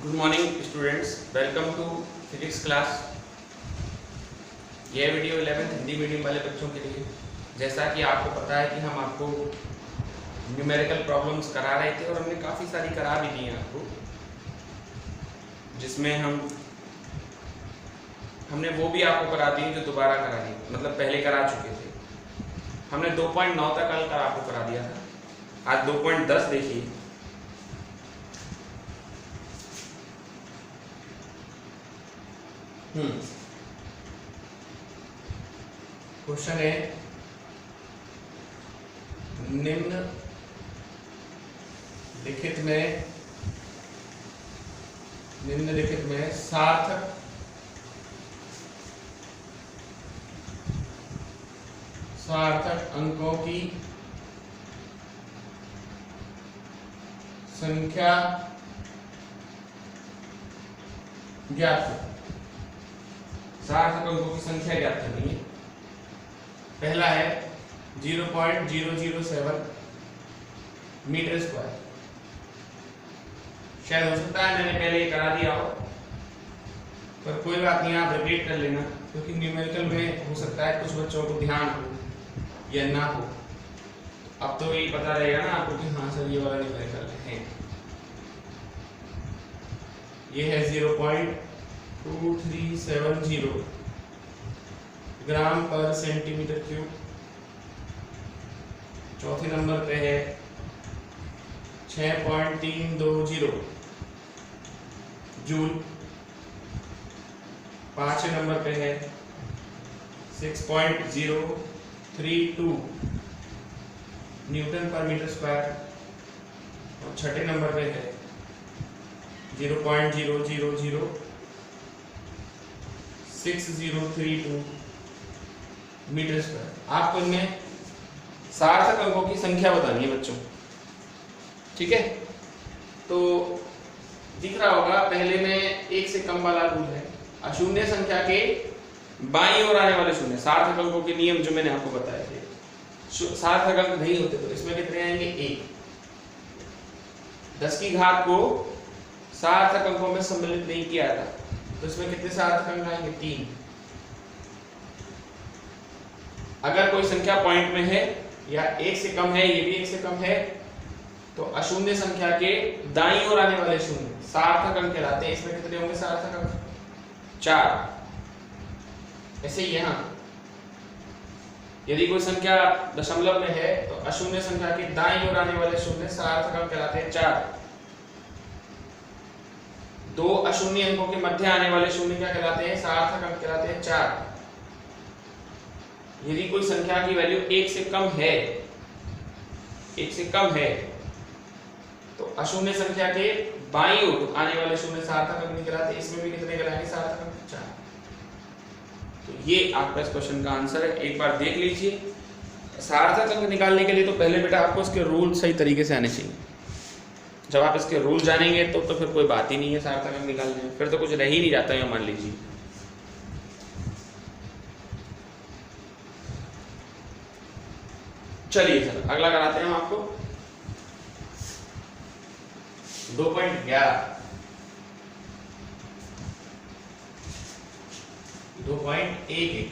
Good morning students, welcome to physics class. यह video 11th Hindi medium वाले बच्चों के लिए। जैसा कि आपको पता है कि हम आपको न्यूमेरिकल प्रॉब्लम्स करा रहे थे और हमने काफ़ी सारी करा भी दी हैं आपको, जिसमें हमने वो भी आपको करा दी जो दोबारा करा दी, मतलब पहले करा चुके थे। हमने 2.9 तक कल आपको करा दिया था। आज 2.10 देखिए। क्वेश्चन है, निम्नलिखित में सार्थक अंकों की संख्या ज्ञात करें। सार्थक अंकों की संख्या ज्ञात करनी है। पहला है 0.007 मीटर स्क्वायर। शायद हो सकता है मैंने पहले करा दिया हो, पर कोई बात नहीं, आप रिपीट कर लेना, क्योंकि न्यूमेरिकल में हो सकता है कुछ बच्चों को ध्यान हो या ना हो। अब तो यही पता रहेगा ना आपको कि हाँ सर ये वाला न्यूमेरिकल है। ये है 0.2370 ग्राम पर सेंटीमीटर क्यूब। चौथे नंबर पे है 6.320 जूल। पांचवें नंबर पे है 6.032 न्यूटन पर मीटर स्क्वायर। और छठे नंबर पे है 0.000632 मीटर स्क्वायर। आपको इनमें सार्थक अंकों की संख्या बतानी है बच्चों, ठीक है? तो दिख रहा होगा पहले में एक से कम वाला रूल है, अशून्य संख्या के बाईं ओर आने वाले शून्य। सार्थक अंकों के नियम जो मैंने आपको बताए थे, सार्थक अंक नहीं होते तो इसमें कितने आएंगे? 1। 10 की घात को सार्थक अंकों में सम्मिलित नहीं किया था तो इसमें कितने सार्थक अंक आएंगे? 3। अगर कोई संख्या पॉइंट में है या 1 से कम है, ये भी 1 से कम है, तो अशून्य संख्या के दाईं ओर आने वाले शून्य सार्थक अंक कहलाते हैं। इसमें कितने होंगे सार्थक अंक? 4। ऐसे ही यहां यदि कोई संख्या दशमलव में है तो अशून्य संख्या के दाईं ओर आने वाले शून्य सार्थक अंक कहलाते हैं 4। 2 अशून्य अंकों के मध्य आने वाले शून्य क्या कहलाते हैं? सार्थक अंक कहलाते हैं 4। यदि कोई संख्या की वैल्यू 1 से कम है तो अशून्य संख्या के बाईं ओर आने वाले शून्य सार्थक अंक नहीं कहलाते। इसमें भी कितने कहलाएंगे? सार्थक अंक 4। तो ये आपका इस क्वेश्चन का आंसर है। एक बार देख लीजिए। सार्थक अंक निकालने के लिए तो पहले बेटा आपको इसके रूल सही तरीके से आने चाहिए। जब आप इसके रूल जानेंगे तो फिर कोई बात ही नहीं है सार्थक अंक निकालने में, फिर तो कुछ रह ही नहीं जाता है। मान लीजिए चलिए सर अगला कराते हैं हम आपको 2.11 2.11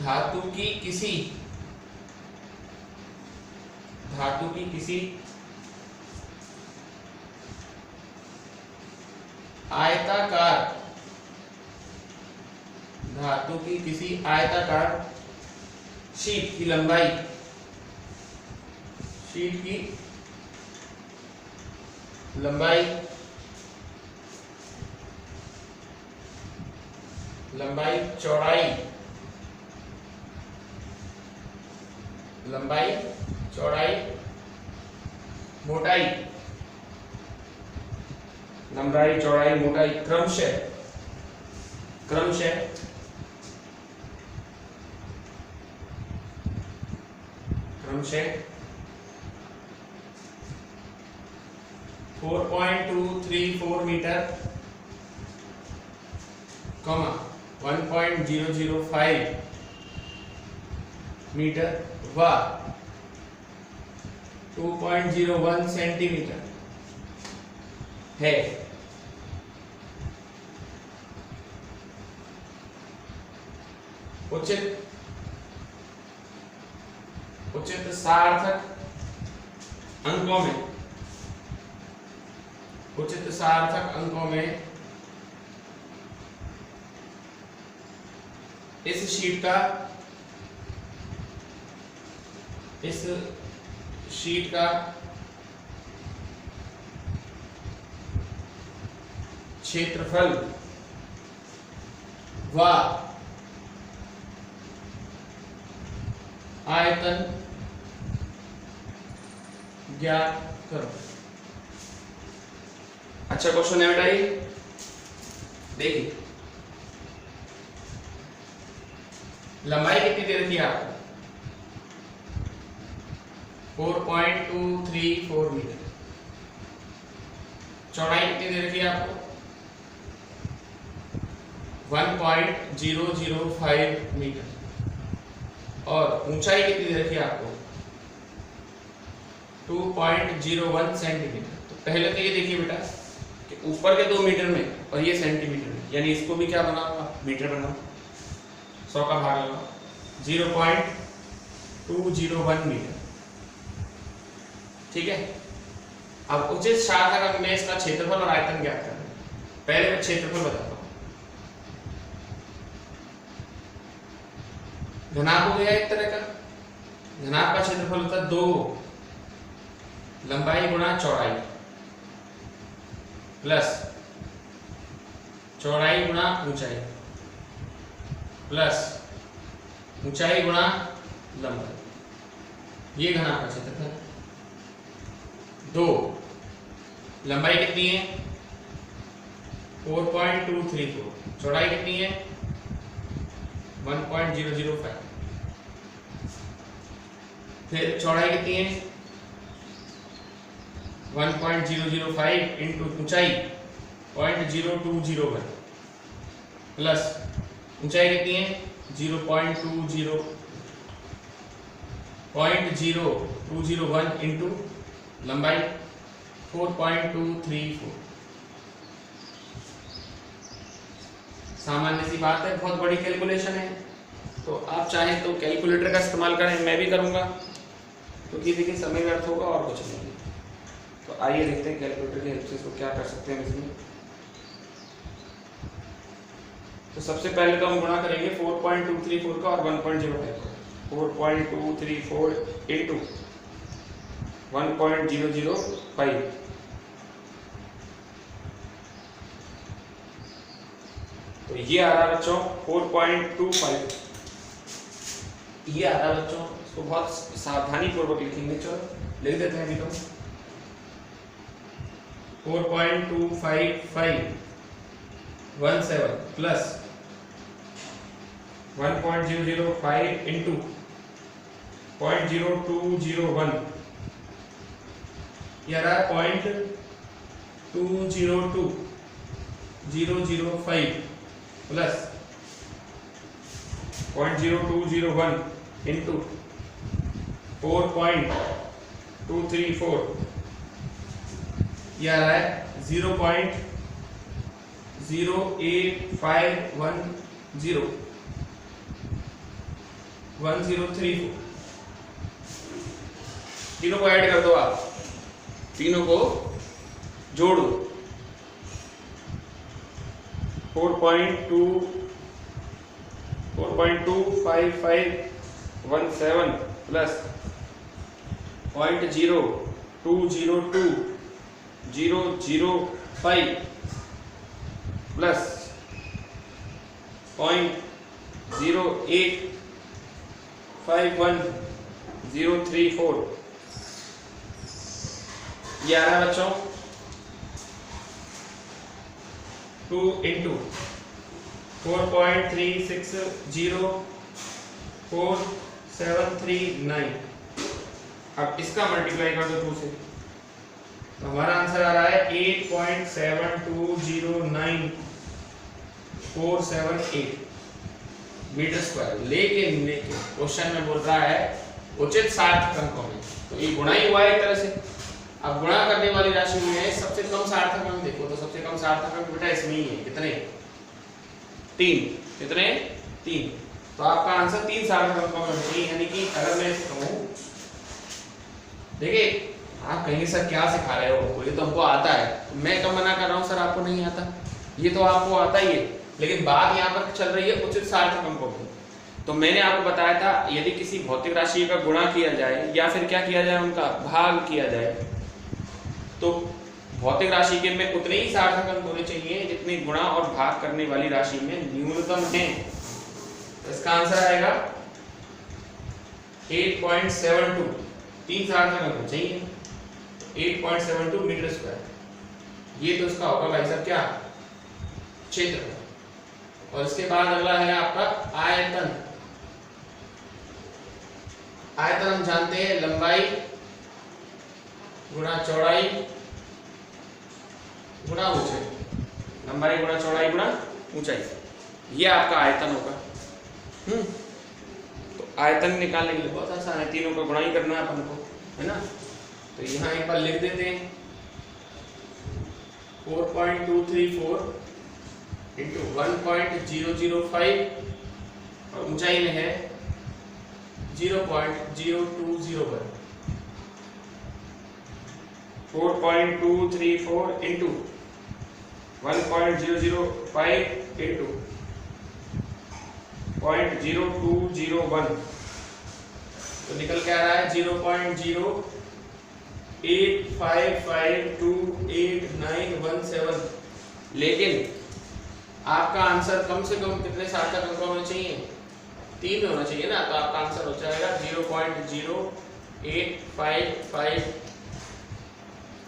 धातु की किसी आयताकार शीट की लंबाई चौड़ाई मोटाई क्रमशः 4.234 मीटर, 1.005 मीटर व 2.01 सेंटीमीटर है। उचित सार्थक अंकों में इस शीट का क्षेत्रफल व आयतन ज्ञात करो। अच्छा क्वेश्चन है बेटा, ये देखिए लंबाई कितनी दे रखी है आपको? 4.234 मीटर। चौड़ाई कितनी दे रखी है आपको? 1.005 मीटर। और ऊंचाई कितनी दे रखी है आपको? 2.01 सेंटीमीटर। तो पहले तो ये देखिए बेटा कि ऊपर के 2 मीटर में और ये सेंटीमीटर में, यानी इसको भी क्या बनाऊंगा? मीटर बनाऊंगा। 100 का भाग लगा 0.201 मीटर। ठीक है। अब उचित सार्थक अंक में इसका क्षेत्रफल और आयतन ज्ञात करना है। पहले मैं क्षेत्रफल बताता हूं। घनाभ हो गया एक तरह का। घनाभ का क्षेत्रफल होता है 2 लंबाई गुणा चौड़ाई प्लस चौड़ाई गुणा ऊंचाई प्लस ऊंचाई गुणा लंबाई। ये घनाभ का क्षेत्रफल। 2 लंबाई कितनी है? 4.234। चौड़ाई कितनी है? 1.005। फिर चौड़ाई कितनी है? 1.005 इंटू ऊंचाई 0.0201 प्लस ऊंचाई कितनी है? 0.0201 इंटू लंबाई 4.234। सामान्य सी बात है, बहुत बड़ी कैलकुलेशन है। तो आप चाहें तो कैलकुलेटर का इस्तेमाल करें, मैं भी करूंगा, क्योंकि देखिए समय व्यर्थ होगा और कुछ नहीं। तो आइए देखते हैं कैलकुलेटर की हेल्प से इसको क्या कर सकते हैं इसमें। तो सबसे पहले तो हम गुणा करेंगे 4.234 का और 1.05 का। 4.234 इंटू 1.005। तो ये आ रहा बच्चों 4.25। ये आ रहा बच्चों, इसको बहुत सावधानी पूर्वक लिखेंगे। चलो लिख देते हैं अभी तो 4.25517 प्लस 1.005 इंटू 0.0201। ये आ रहा है 0.202005 प्लस 0.0201 इंटू 4.234। ये आ रहा है 0.08510 1034। तीनों को ऐड कर दो, आप तीनों को जोड़ दो। 4.25517 प्लस 0.02005 प्लस 0.0851034। ये आ रहा है बच्चों 2 इंटू 4.360479। अब इसका मल्टीप्लाई कर दो 2 से, तो हमारा आंसर आ रहा है 8.7209478। Metre square. लेकिन क्वेश्चन में बोल रहा है उचित सार्थक अंकों में, तो ये गुणा ही हुआ है एक तरह से। अब गुणा करने वाली राशि में सबसे कम सार्थक अंक देखो, तो सबसे कम सार्थक अंक बेटा इसमें ही है, कितने 3, कितने 3, तो आपका आंसर 3 सार्थक अंकों में है। यानी कि अगर मैं कहूं, देखिए आप कहेंगे सर क्या सिखा रहे हो, ये तो हमको आता है, तो मैं कब मना कर रहा हूँ सर आपको नहीं आता, ये तो आपको आता ही है, लेकिन बात यहाँ पर चल रही है उचित सार्थक अंकों की। तो मैंने आपको बताया था यदि किसी भौतिक राशि का गुणा किया जाए या फिर क्या किया जाए, उनका भाग किया जाए, तो भौतिक राशि के में उतने ही सार्थक अंक होने चाहिए जितने गुणा और भाग करने वाली राशि में न्यूनतम हैं। तो इसका आंसर आएगा 8.72, 3 सार्थक अंक चाहिए, 8.72 मीटर स्क्वायर। ये तो इसका होगा भाई साहब क्या, क्षेत्र। और इसके बाद अगला है आपका आयतन। आयतन हम जानते हैं लंबाई गुणा चौड़ाई गुणा ऊंचाई, लंबाई गुणा चौड़ाई गुणा ऊंचाई, ये आपका आयतन होगा। तो आयतन निकालने के लिए बहुत आसान है, तीनों का गुणा ही करना है अपन को, है ना। तो यहाँ एक बार लिख देते हैं 4.234 इंटू 1.005 और ऊंचाई में है 0.0201। 4.234 इंटू 1.005 इंटू 0.0201, तो निकल के आ रहा है 0.0855289117। लेकिन आपका आंसर कम से कम कितने सार्थक अंक होने चाहिए, 3 होना चाहिए ना, तो आपका आंसर हो जाएगा 0.0855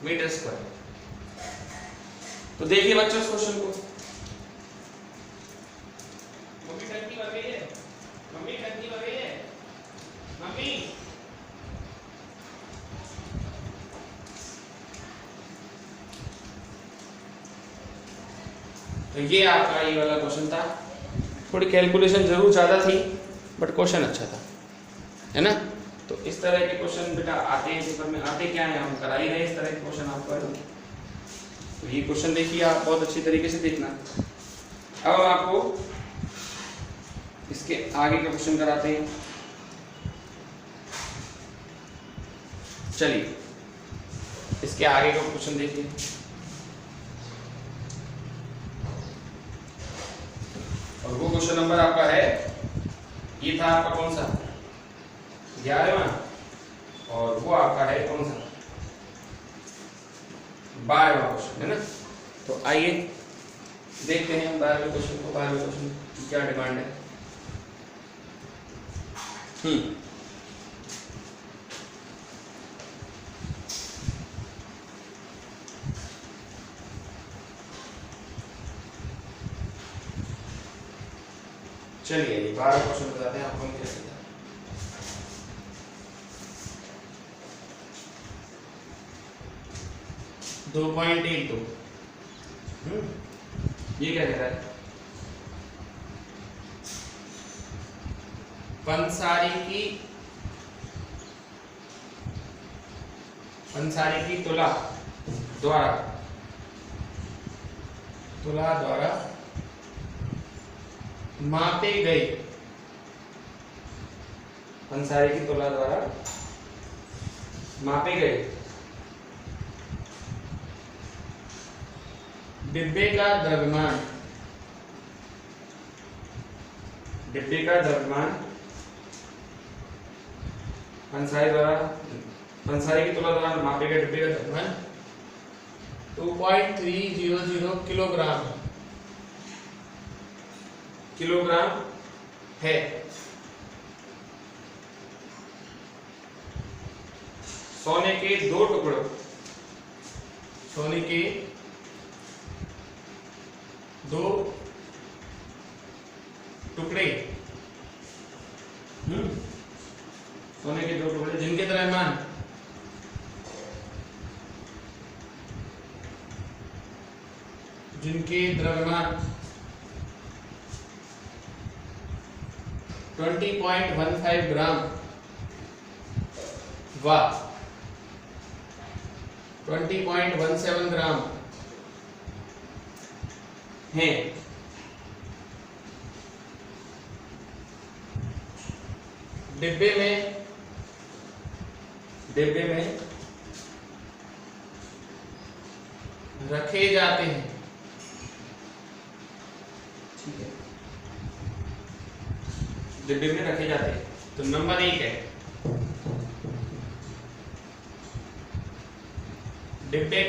मीटर स्क्वायर। तो देखिए बच्चों इस क्वेश्चन को, मम्मी टंकी भर गई है, मम्मी टंकी भर गई है, मम्मी। तो ये आपका ये वाला क्वेश्चन था, थोड़ी कैलकुलेशन जरूर ज्यादा थी बट क्वेश्चन अच्छा था, है ना। तो इस तरह के क्वेश्चन बेटा आते हैं पेपर में, आते क्या है, हम करा ही रहे इस तरह के क्वेश्चन आपको। तो ये क्वेश्चन देखिए आप बहुत अच्छी तरीके से देखना। अब आपको इसके आगे के क्वेश्चन कराते हैं। चलिए इसके आगे का क्वेश्चन देखिए। और वो क्वेश्चन नंबर आपका है, ये था आपका कौन सा 11वां, और वो आपका है कौन सा 12वां क्वेश्चन, है ना। तो आइए देखते हैं 12वें क्वेश्चन को, 12वें क्वेश्चन की क्या डिमांड है। चलिए 12 क्वेश्चन बताते हैं आपको कैसे था। दो पॉइंट 1 2, ये क्या कह रहा है, पंसारी की तुला द्वारा मापे गए, पंसारी की तुला द्वारा मापे गए डिब्बे का द्रव्यमान, पंसारी की तुला द्वारा मापे गए डिब्बे का द्रव्यमान 2.300 किलोग्राम है। सोने के 2 टुकड़ों, सोने के 2 टुकड़े, सोने के 2 टुकड़े जिनके द्रव्यमान 20.15 ग्राम व 20.17 ग्राम है। डिब्बे में रखे जाते हैं। ठीक है, डिब्बे में रखे जाते हैं। तो नंबर 1 है डिब्बे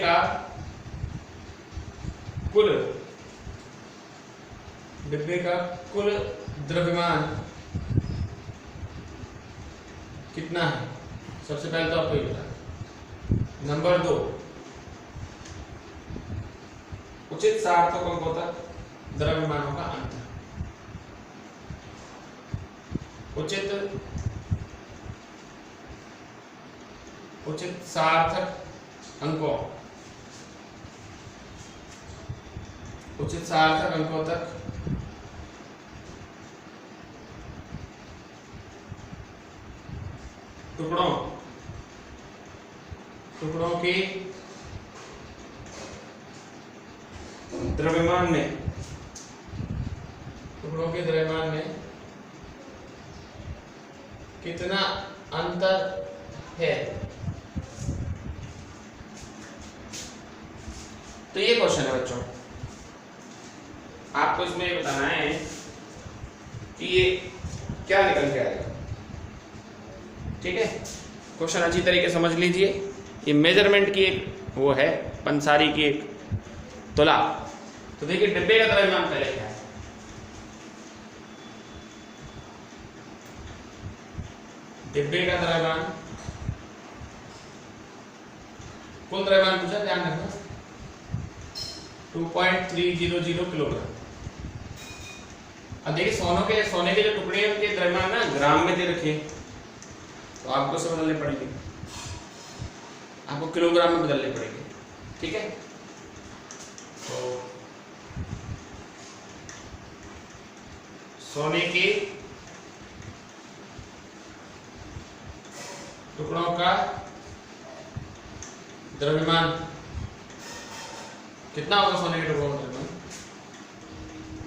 का कुल द्रव्यमान कितना है। सबसे पहले तो आपको ये बताना। नंबर 2 उचित सार्थक अंकों तक द्रव्यमानों का अंतर। उचित सार्थक अंकों तक टुकड़ों के द्रव्यमान में कितना अंतर है। तो ये क्वेश्चन है बच्चों, आपको इसमें बताना है कि ये क्या निकल के आएगा। ठीक है, क्वेश्चन अच्छी तरीके समझ लीजिए। ये मेजरमेंट की एक वो है, पंसारी की एक तुला। तो देखिए डिब्बे का द्रव्यमान पहले क्या है। डिब्बे का द्रव्यमान, कुल द्रव्यमान पूछा, ध्यान रखना, 2.300 किलोग्राम। अब देखिए सोने के जो टुकड़े हैं उनके द्रव्यमान ना ग्राम में दे रखे, तो आपको से बदलने पड़ेंगे, आपको किलोग्राम में बदलने पड़ेंगे। ठीक है, तो सोने के टुकड़ों का द्रव्यमान कितना होगा। सोने के टुकड़ों का द्रव्यमान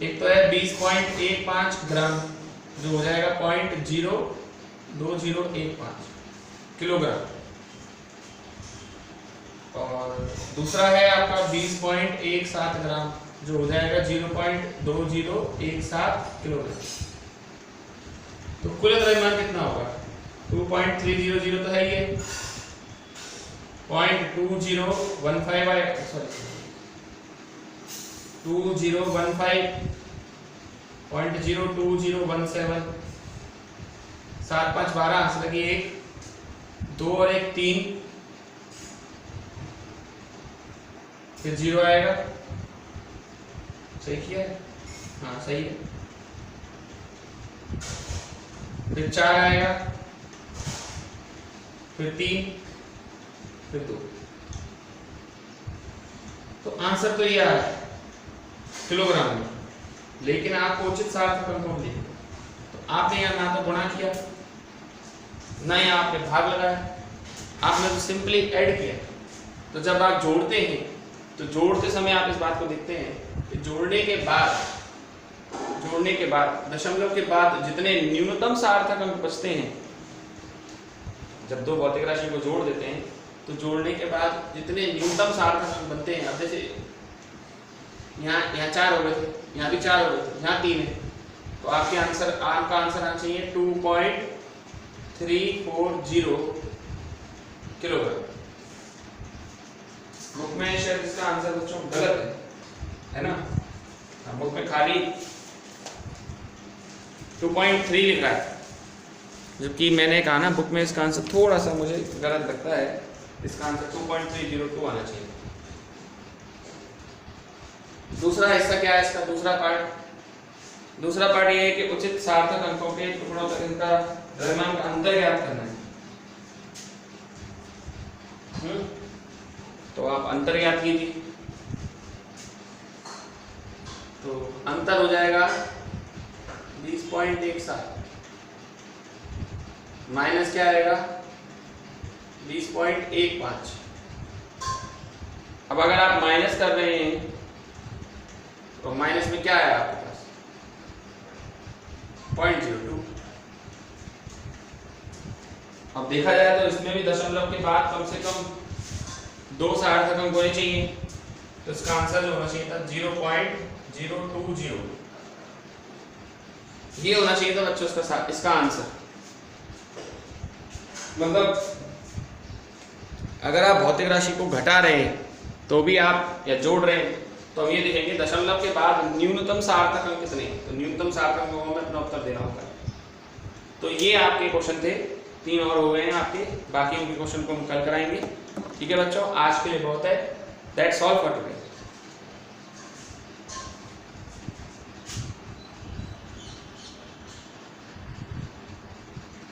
एक तो है 20.15 ग्राम, जो हो जाएगा 0.02015 किलोग्राम, और दूसरा है आपका 20.17 ग्राम, जो हो जाएगा 0.2017 किलोग्राम। तो कुल द्रव्यमान कितना होगा। 2.300 तो है ये, 2015.02017, 7 5 12 से लगी 1 2 और 1 3, फिर 0 आएगा। सही किया है, हाँ सही है। फिर 4 आएगा, फिर 3, फिर 2। तो आंसर तो ये आया किलोग्राम में, लेकिन आपको उचित सार्थक अंकों में लिखना। तो आपने यहाँ ना तो गुणा किया, ना ही आपने भाग लगाया, आपने तो सिंपली ऐड किया। तो जब आप जोड़ते हैं तो जोड़ते समय आप इस बात को देखते हैं कि जोड़ने के बाद दशमलव के बाद जितने न्यूनतम सार्थक अंक बचते हैं, जब दो भौतिक राशि को जोड़ देते हैं तो जोड़ने के बाद जितने न्यूनतम सार्थक अंक बनते हैं, अब जैसे यहाँ 4 हो गए थे, यहाँ भी 4 हो गए थे, यहाँ 3 है, तो आपका आंसर आना चाहिए 2.340 किलोग्राम। बुक में शायद इसका आंसर बच्चों गलत है ना। बुक में खाली 2.3 लिखा है, जबकि मैंने कहा ना बुक में इसका आंसर थोड़ा सा मुझे गलत लगता है। इसका आंसर 2.302 आना चाहिए। दूसरा हिस्सा क्या है इसका, दूसरा पार्ट ये है कि उचित सार्थक अंकों के टुकड़ों तक इनका द्रव्यमान का अंतर ज्ञात करना है। तो आप अंतर ज्ञात कीजिए। तो अंतर हो जाएगा 20.17, माइनस क्या आएगा 20.15। अब अगर आप माइनस कर रहे हैं तो माइनस में क्या आया आपके पास 0.02। अब देखा जाए तो इसमें भी दशमलव के बाद कम से कम 2 सार्थक अंक होने चाहिए, तो इसका आंसर जो होना चाहिए था 0.020। ये होना चाहिए था बच्चों इसका आंसर। मतलब अगर आप भौतिक राशि को घटा रहे हैं तो भी आप या जोड़ रहे हैं तो हम ये देखेंगे दशमलव के बाद न्यूनतम सार्थक अंक कितने हैं, तो न्यूनतम सार्थक अंकों में अपना उत्तर देना होगा। तो ये आपके क्वेश्चन थे, 3 और हो गए हैं आपके, बाकी उनके क्वेश्चन को हम कल कराएंगे। ठीक है बच्चों, आज के लिए बहुत है। That's all for today.